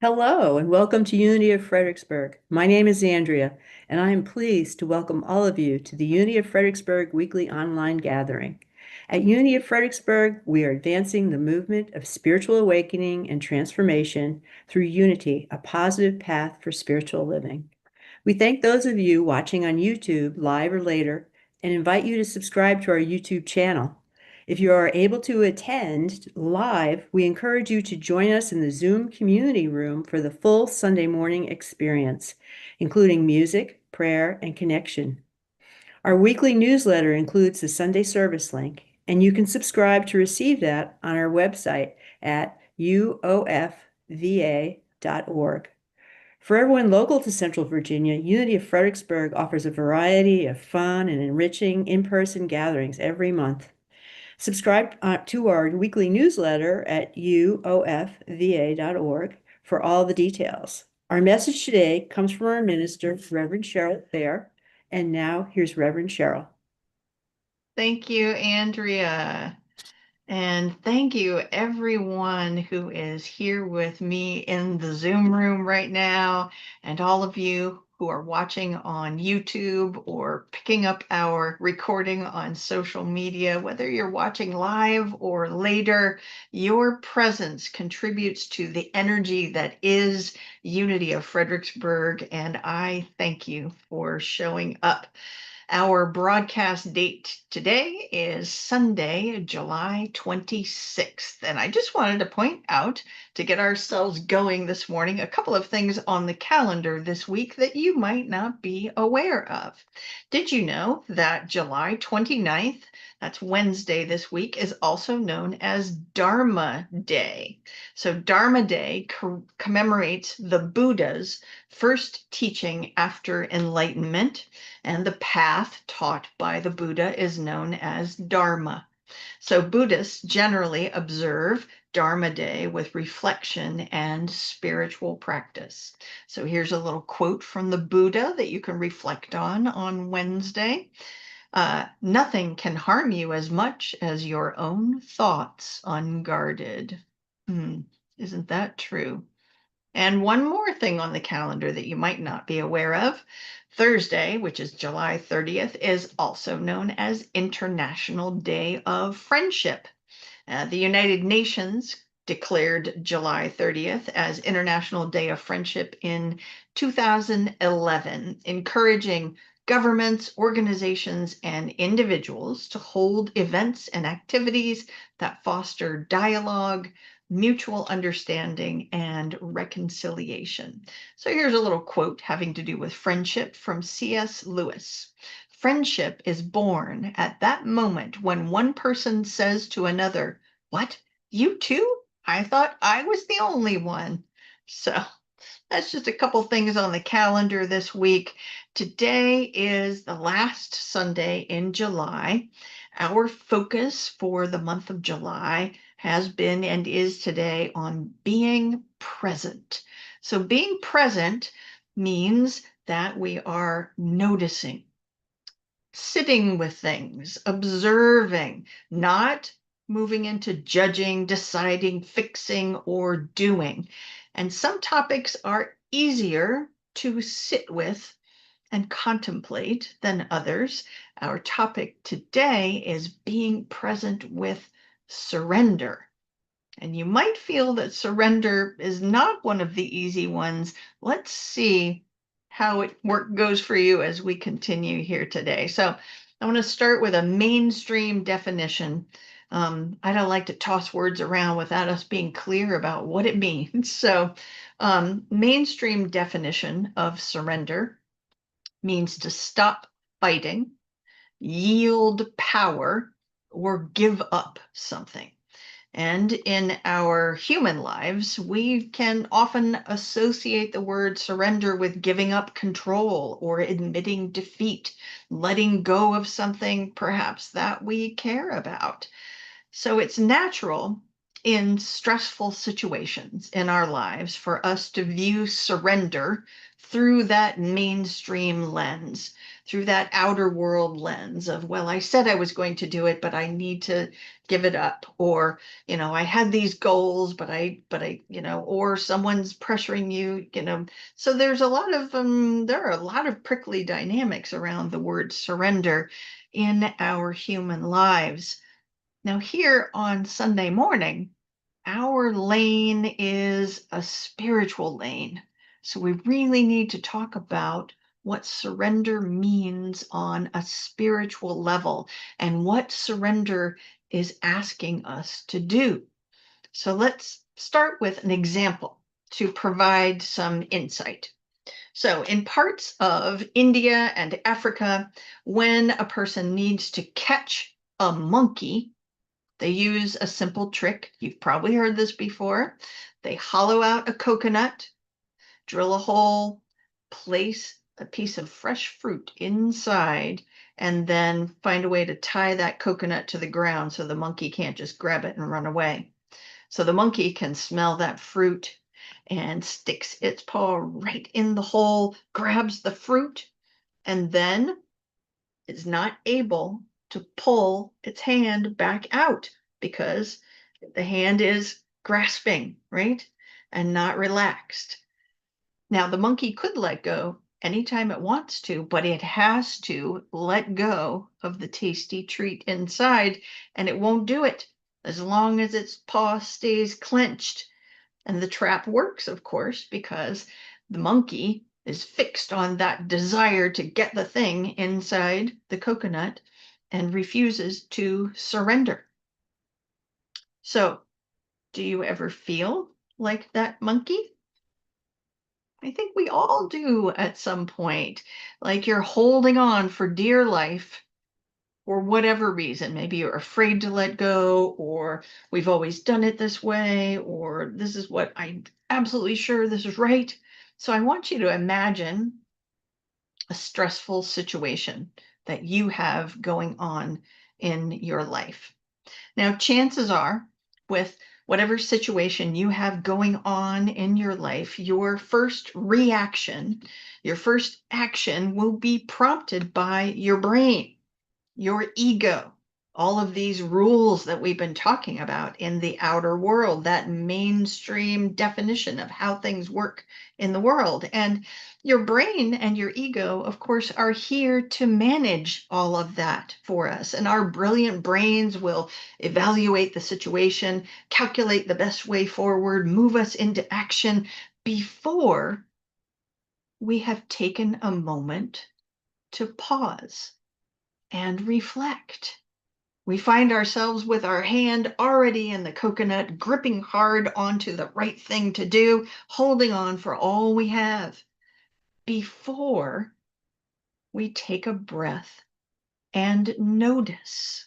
Hello, and welcome to Unity of Fredericksburg. My name is Andrea, and I am pleased to welcome all of you to the Unity of Fredericksburg weekly online gathering. At Unity of Fredericksburg, we are advancing the movement of spiritual awakening and transformation through unity, a positive path for spiritual living. We thank those of you watching on YouTube live or later and invite you to subscribe to our YouTube channel. If you are able to attend live, we encourage you to join us in the Zoom community room for the full Sunday morning experience, including music, prayer, and connection. Our weekly newsletter includes the Sunday service link, and you can subscribe to receive that on our website at uofva.org. For everyone local to Central Virginia, Unity of Fredericksburg offers a variety of fun and enriching in-person gatherings every month. Subscribe to our weekly newsletter at uofva.org for all the details. Our message today comes from our minister, Reverend Cheryl Thayer. And now here's Reverend Cheryl. Thank you, Andrea. And thank you, everyone who is here with me in the Zoom room right now, and all of you who are watching on YouTube or picking up our recording on social media. Whether you're watching live or later, your presence contributes to the energy that is Unity of Fredericksburg, and I thank you for showing up. Our broadcast date today is Sunday, July 26th. And I just wanted to point out, to get ourselves going this morning, a couple of things on the calendar this week that you might not be aware of. Did you know that July 29th, that's Wednesday this week, is also known as Dharma Day? So Dharma Day commemorates the Buddha's first teaching after enlightenment, and the path taught by the Buddha is known as Dharma. So Buddhists generally observe Dharma Day with reflection and spiritual practice. So here's a little quote from the Buddha that you can reflect on Wednesday. Nothing can harm you as much as your own thoughts unguarded. Isn't that true? And one more thing on the calendar that you might not be aware of. Thursday, which is July 30th, is also known as International Day of Friendship. The United Nations declared July 30th as International Day of Friendship in 2011, encouraging governments, organizations, and individuals to hold events and activities that foster dialogue, mutual understanding, and reconciliation. So here's a little quote having to do with friendship from C.S. Lewis. Friendship is born at that moment when one person says to another, "What? You too? I thought I was the only one." So that's just a couple things on the calendar this week. Today is the last Sunday in July. Our focus for the month of July has been and is today on being present. So being present means that we are noticing, sitting with things, observing, not moving into judging, deciding, fixing, or doing. And some topics are easier to sit with and contemplate than others. Our topic today is being present with surrender. And you might feel that surrender is not one of the easy ones. Let's see how it goes for you as we continue here today. So I want to start with a mainstream definition. I don't like to toss words around without us being clear about what it means. So mainstream definition of surrender means to stop fighting, yield power, or give up something. And in our human lives, we can often associate the word surrender with giving up control or admitting defeat, letting go of something perhaps that we care about. So it's natural in stressful situations in our lives for us to view surrender through that mainstream lens, through that outer world lens of, well, I said I was going to do it, but I need to give it up. Or, I had these goals, or someone's pressuring you. So there are a lot of prickly dynamics around the word surrender in our human lives. Now, here on Sunday morning, our lane is a spiritual lane. So we really need to talk about what surrender means on a spiritual level and what surrender is asking us to do. So let's start with an example to provide some insight. So, in parts of India and Africa, when a person needs to catch a monkey, they use a simple trick. You've probably heard this before. They hollow out a coconut, drill a hole, place a piece of fresh fruit inside, and then find a way to tie that coconut to the ground so the monkey can't just grab it and run away. So the monkey can smell that fruit and sticks its paw right in the hole, grabs the fruit, and then is not able to pull its hand back out because the hand is grasping, right? And not relaxed. Now, the monkey could let go anytime it wants to, but it has to let go of the tasty treat inside, and it won't do it as long as its paw stays clenched. And the trap works, of course, because the monkey is fixed on that desire to get the thing inside the coconut and refuses to surrender. So, do you ever feel like that monkey? I think we all do at some point. Like you're holding on for dear life for whatever reason. Maybe you're afraid to let go, or we've always done it this way, or this is what I'm absolutely sure this is right. So I want you to imagine a stressful situation that you have going on in your life. Now, chances are, with whatever situation you have going on in your life, your first reaction, your first action will be prompted by your brain, your ego, all of these rules that we've been talking about in the outer world, that mainstream definition of how things work in the world. And your brain and your ego, of course, are here to manage all of that for us. And our brilliant brains will evaluate the situation, calculate the best way forward, move us into action before we have taken a moment to pause and reflect. We find ourselves with our hand already in the coconut, gripping hard onto the right thing to do, holding on for all we have before we take a breath and notice.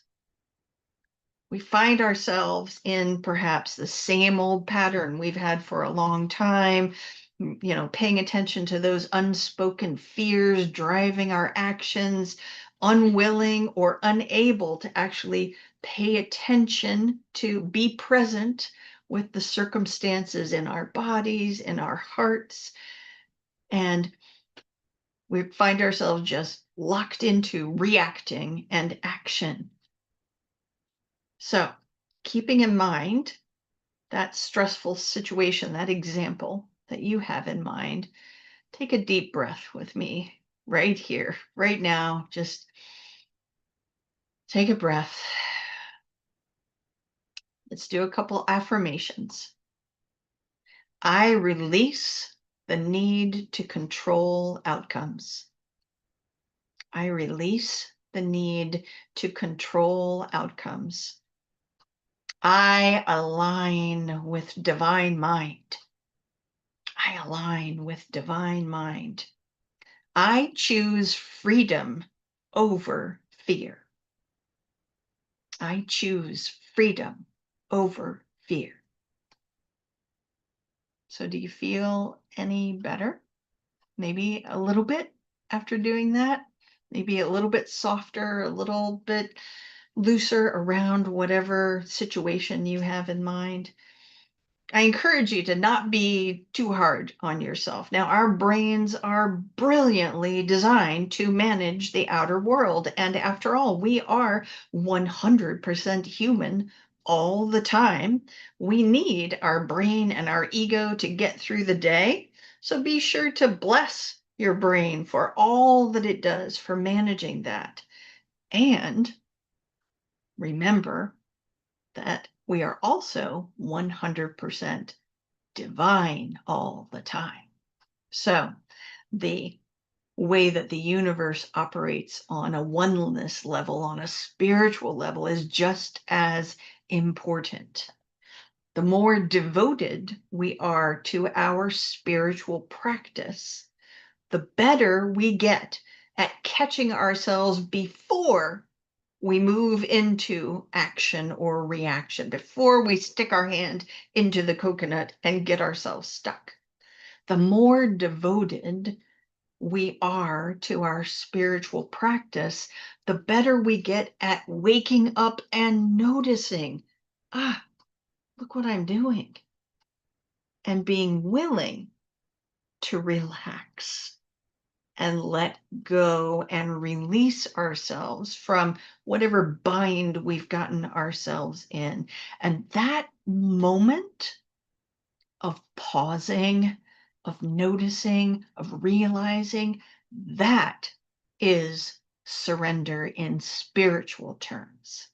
We find ourselves in perhaps the same old pattern we've had for a long time, paying attention to those unspoken fears driving our actions, unwilling or unable to actually pay attention to be present with the circumstances in our bodies, in our hearts. And we find ourselves just locked into reacting and action. So, keeping in mind that stressful situation, that example that you have in mind, take a deep breath with me right here, right now. Just take a breath. Let's do a couple affirmations. I release the need to control outcomes. I release the need to control outcomes. I align with divine mind. I align with divine mind. I choose freedom over fear. I choose freedom over fear. So, do you feel any better? Maybe a little bit after doing that? Maybe a little bit softer, a little bit looser around whatever situation you have in mind. I encourage you to not be too hard on yourself. Now, our brains are brilliantly designed to manage the outer world. And after all, we are 100% human all the time. We need our brain and our ego to get through the day. So be sure to bless your brain for all that it does for managing that. And remember that we are also 100% divine all the time. So the way that the universe operates on a oneness level, on a spiritual level, is just as important. The more devoted we are to our spiritual practice, the better we get at catching ourselves before we move into action or reaction, before we stick our hand into the coconut and get ourselves stuck. The more devoted we are to our spiritual practice, the better we get at waking up and noticing, ah, look what I'm doing, and being willing to relax and let go and release ourselves from whatever bind we've gotten ourselves in. And that moment of pausing, of noticing, of realizing, that is surrender in spiritual terms.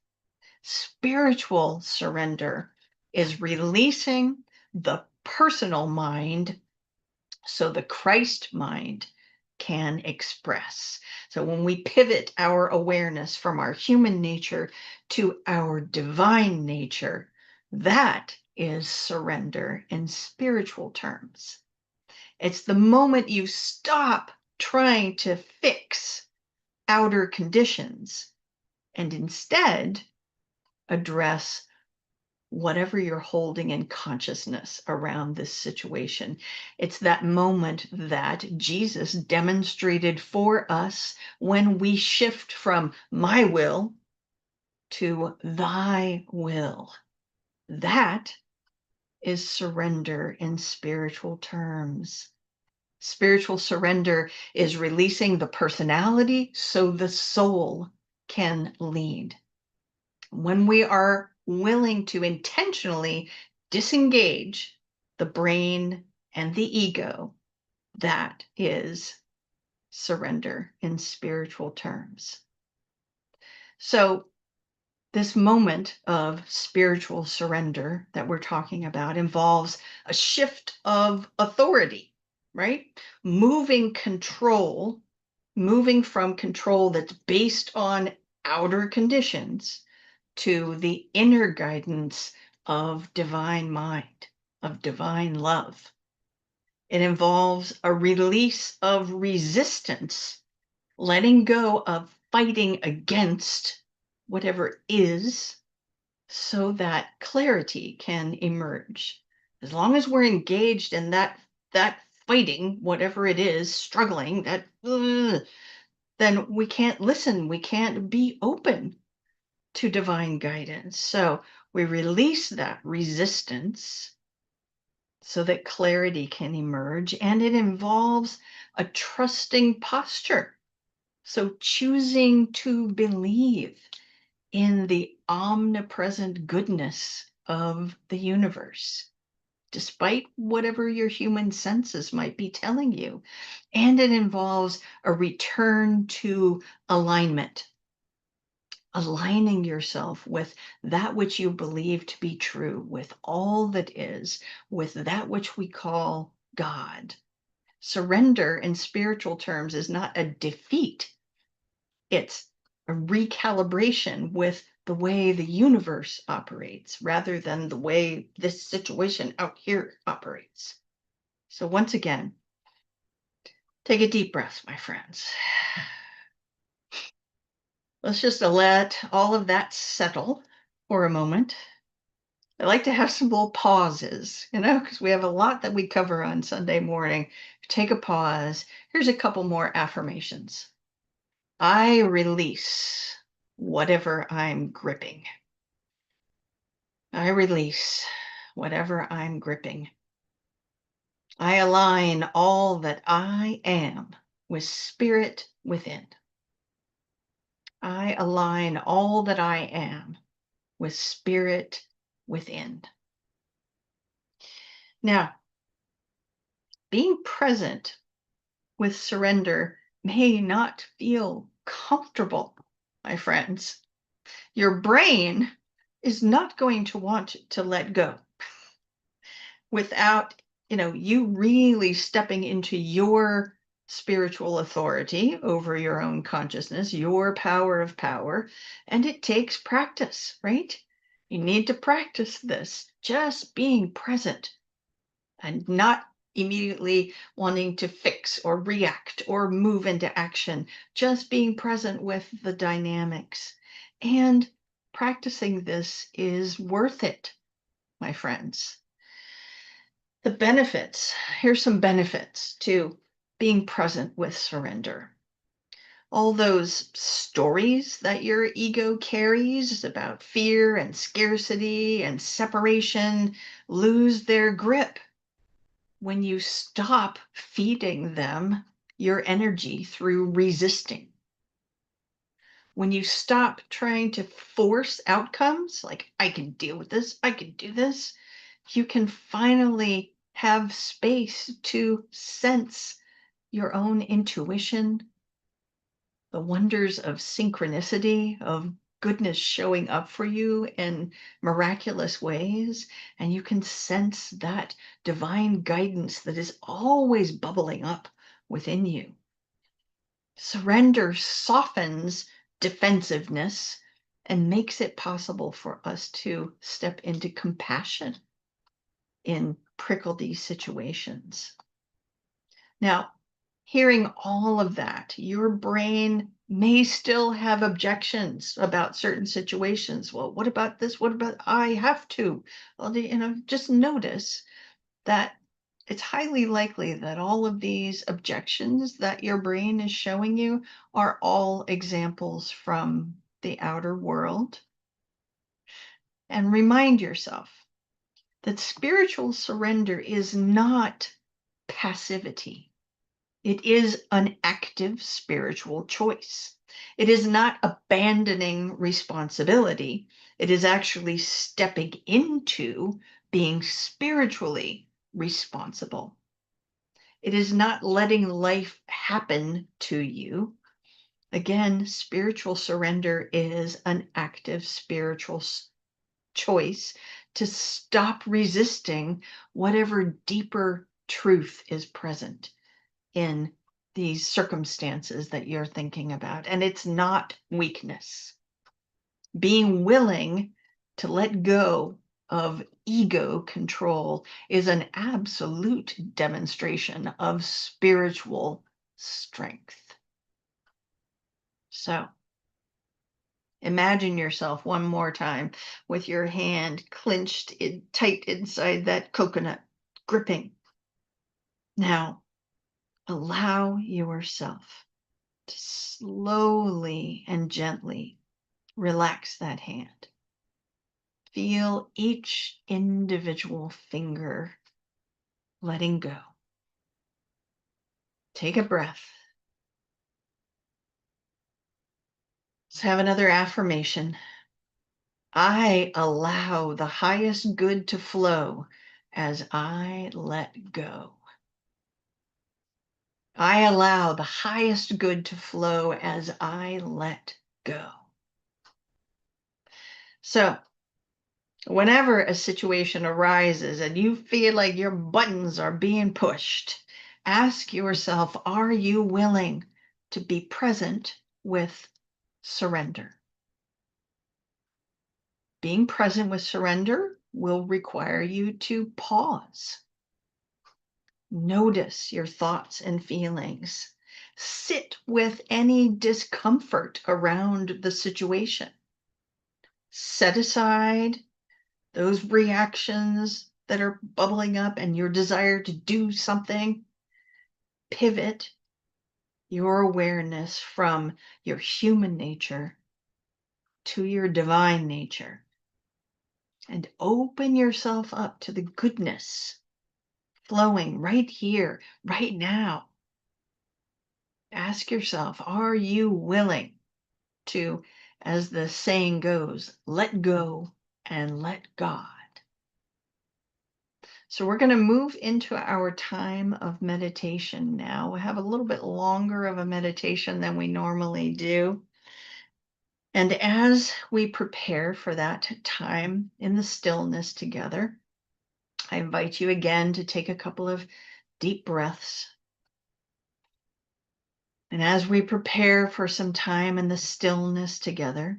Spiritual surrender is releasing the personal mind so the Christ mind can express. So when we pivot our awareness from our human nature to our divine nature, that is surrender in spiritual terms. It's the moment you stop trying to fix outer conditions and instead address whatever you're holding in consciousness around this situation. It's that moment that Jesus demonstrated for us when we shift from my will to thy will. That is surrender in spiritual terms. Spiritual surrender is releasing the personality so the soul can lead. When we are willing to intentionally disengage the brain and the ego, that is surrender in spiritual terms. So, this moment of spiritual surrender that we're talking about involves a shift of authority, right? Moving from control that's based on outer conditions to the inner guidance of divine mind, of divine love. It involves a release of resistance, letting go of fighting against whatever is so that clarity can emerge. As long as we're engaged in that fighting, whatever it is, struggling, then we can't listen, we can't be open to divine guidance. So we release that resistance so that clarity can emerge, and it involves a trusting posture. So choosing to believe in the omnipresent goodness of the universe, despite whatever your human senses might be telling you. And it involves a return to alignment, aligning yourself with that which you believe to be true, with all that is, with that which we call God. Surrender in spiritual terms is not a defeat, it's a recalibration with the way the universe operates rather than the way this situation out here operates. So, once again, take a deep breath, my friends. Let's just let all of that settle for a moment. I like to have some little pauses, because we have a lot that we cover on Sunday morning. Take a pause. Here's a couple more affirmations. I release whatever I'm gripping. I release whatever I'm gripping. I align all that I am with spirit within. I align all that I am with spirit within. Now, being present with surrender may not feel comfortable, my friends. Your brain is not going to want to let go without, you really stepping into your spiritual authority over your own consciousness, your power of power. And it takes practice, right? You need to practice this, just being present and not immediately wanting to fix or react or move into action, just being present with the dynamics. And practicing this is worth it, my friends. The benefits, here's some benefits to being present with surrender. All those stories that your ego carries about fear and scarcity and separation lose their grip when you stop feeding them your energy through resisting. When you stop trying to force outcomes, like, I can deal with this, I can do this, you can finally have space to sense your own intuition, the wonders of synchronicity, of goodness showing up for you in miraculous ways. And you can sense that divine guidance that is always bubbling up within you. Surrender softens defensiveness and makes it possible for us to step into compassion in prickly situations. Now, hearing all of that, your brain may still have objections about certain situations. Well, what about this? What about I have to? Well, just notice that it's highly likely that all of these objections that your brain is showing you are all examples from the outer world. And remind yourself that spiritual surrender is not passivity. It is an active spiritual choice. It is not abandoning responsibility. It is actually stepping into being spiritually responsible. It is not letting life happen to you. Again, spiritual surrender is an active spiritual choice to stop resisting whatever deeper truth is present in these circumstances that you're thinking about. And it's not weakness. Being willing to let go of ego control is an absolute demonstration of spiritual strength. So imagine yourself one more time with your hand clenched tight inside that coconut, gripping. Now, allow yourself to slowly and gently relax that hand. Feel each individual finger letting go. Take a breath. Let's have another affirmation. I allow the highest good to flow as I let go. I allow the highest good to flow as I let go. So, whenever a situation arises and you feel like your buttons are being pushed, ask yourself, are you willing to be present with surrender? Being present with surrender will require you to pause. Notice your thoughts and feelings. Sit with any discomfort around the situation. Set aside those reactions that are bubbling up and your desire to do something. Pivot your awareness from your human nature to your divine nature and open yourself up to the goodness flowing right here, right now. Ask yourself, are you willing to, as the saying goes, let go and let God? So we're going to move into our time of meditation now. We have a little bit longer of a meditation than we normally do. And as we prepare for that time in the stillness together, I invite you again to take a couple of deep breaths. And as we prepare for some time in the stillness together,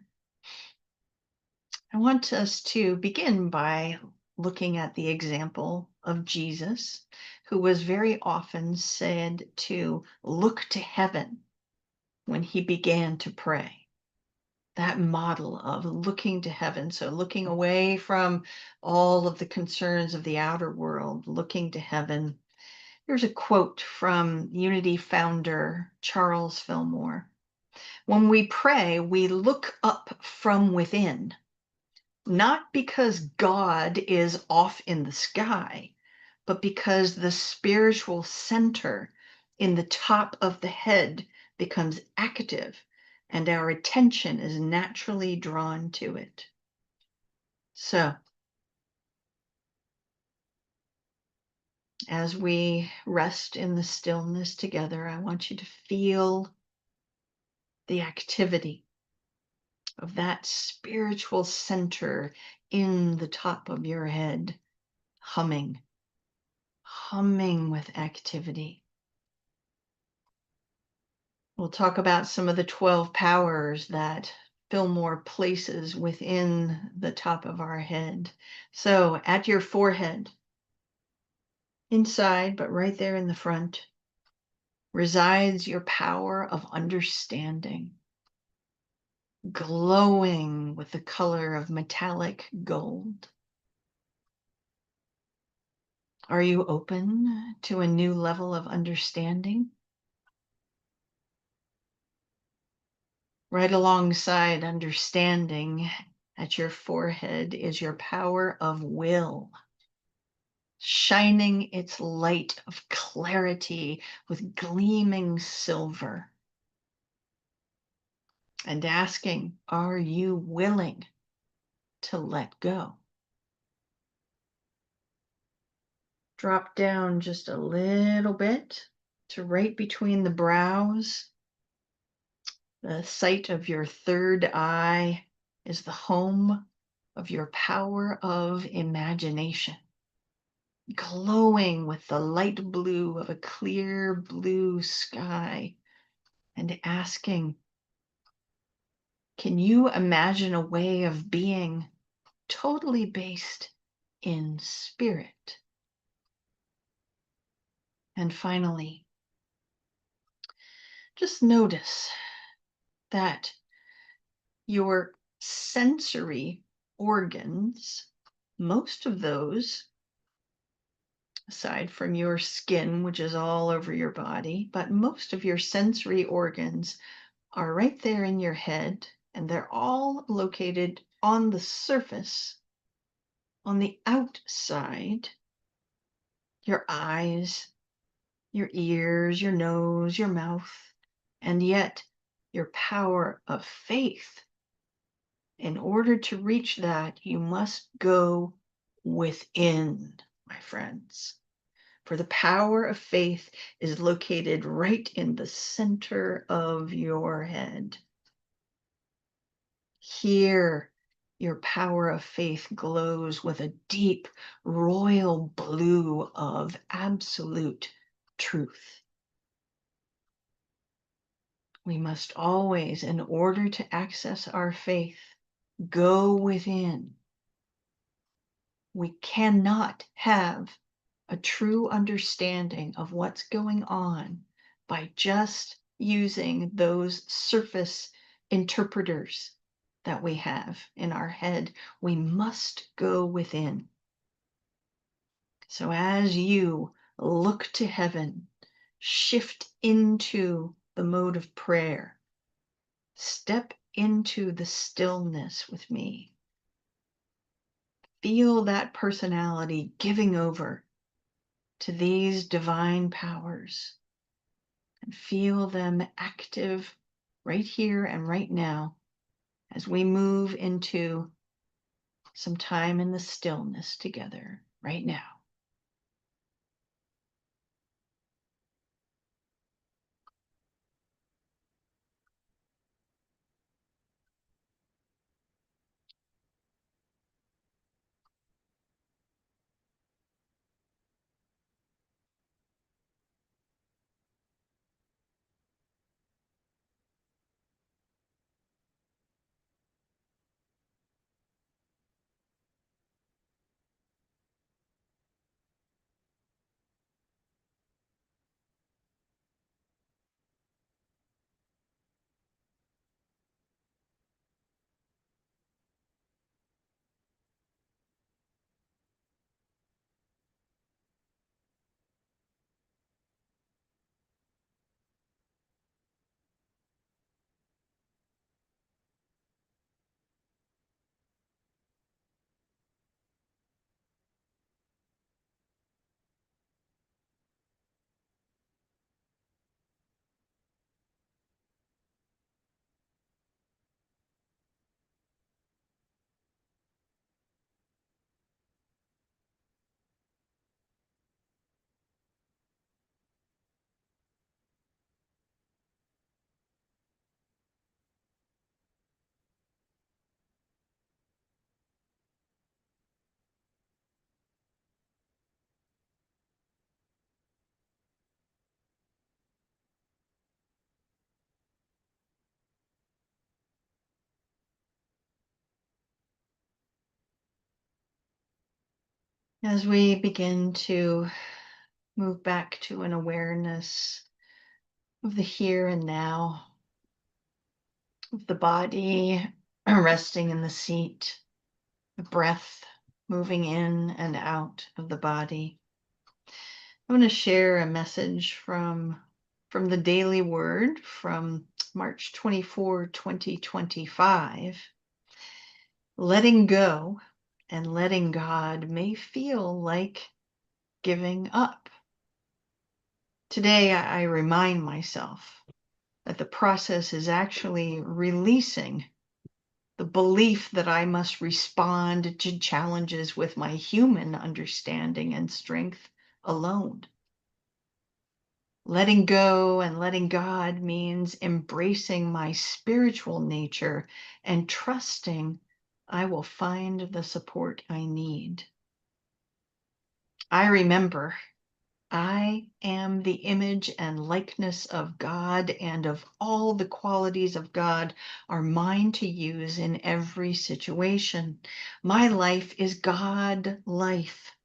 I want us to begin by looking at the example of Jesus, who was very often said to look to heaven when he began to pray. That model of looking to heaven, so looking away from all of the concerns of the outer world, looking to heaven. Here's a quote from Unity founder Charles Fillmore. When we pray, we look up from within, not because God is off in the sky, but because the spiritual center in the top of the head becomes active and our attention is naturally drawn to it. So, as we rest in the stillness together, I want you to feel the activity of that spiritual center in the top of your head, humming with activity. We'll talk about some of the 12 powers that Fillmore places within the top of our head. So at your forehead, inside, but right there in the front, resides your power of understanding, glowing with the color of metallic gold. Are you open to a new level of understanding? Right alongside understanding at your forehead is your power of will, shining its light of clarity with gleaming silver, and asking, are you willing to let go? Drop down just a little bit to right between the brows. The site of your third eye is the home of your power of imagination, glowing with the light blue of a clear blue sky, and asking, can you imagine a way of being totally based in spirit? And finally, just notice that your sensory organs, most of those, aside from your skin, which is all over your body, but most of your sensory organs are right there in your head, and they're all located on the surface, on the outside. Your eyes, your ears, your nose, your mouth, and yet your power of faith. In order to reach that, you must go within, my friends. For the power of faith is located right in the center of your head. Here, your power of faith glows with a deep royal blue of absolute truth. We must always, in order to access our faith, go within. We cannot have a true understanding of what's going on by just using those surface interpreters that we have in our head. We must go within. So as you look to heaven, shift into the mode of prayer, step into the stillness with me. Feel that personality giving over to these divine powers and feel them active right here and right now as we move into some time in the stillness together right now. As we begin to move back to an awareness of the here and now, of the body resting in the seat, the breath moving in and out of the body. I'm going to share a message from the Daily Word from March 24, 2025. Letting go and letting God may feel like giving up. Today, I remind myself that the process is actually releasing the belief that I must respond to challenges with my human understanding and strength alone. Letting go and letting God means embracing my spiritual nature and trusting I will find the support I need. I remember I am the image and likeness of God, and of all the qualities of God are mine to use in every situation. My life is God life,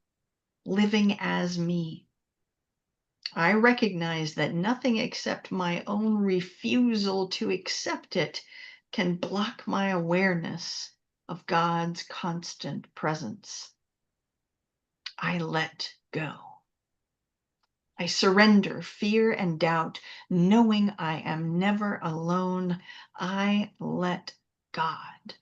living as me. I recognize that nothing except my own refusal to accept it can block my awareness of God's constant presence. I let go. I surrender fear and doubt, knowing I am never alone. I let God.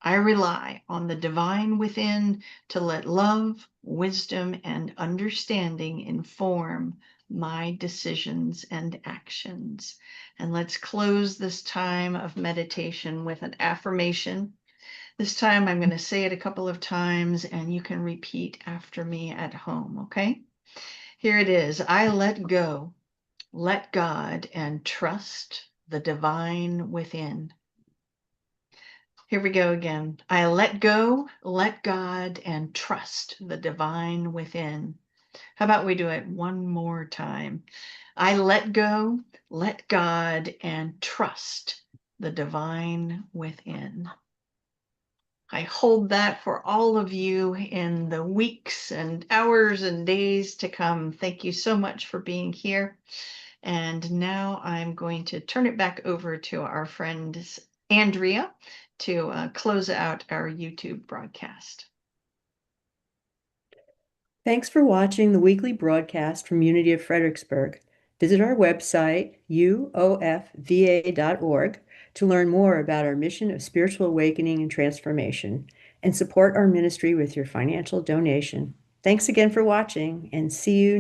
I rely on the divine within to let love, wisdom, and understanding inform my decisions and actions. And let's close this time of meditation with an affirmation. This time I'm going to say it a couple of times and you can repeat after me at home, okay? Here it is. I let go, let God, and trust the divine within. Here we go again. I let go, let God, and trust the divine within. How about we do it one more time? I let go, let God, and trust the divine within. I hold that for all of you in the weeks and hours and days to come. Thank you so much for being here. And now I'm going to turn it back over to our friend Andrea to close out our YouTube broadcast. Thanks for watching the weekly broadcast from Unity of Fredericksburg. Visit our website, uofva.org, to learn more about our mission of spiritual awakening and transformation, and support our ministry with your financial donation. Thanks again for watching, and see you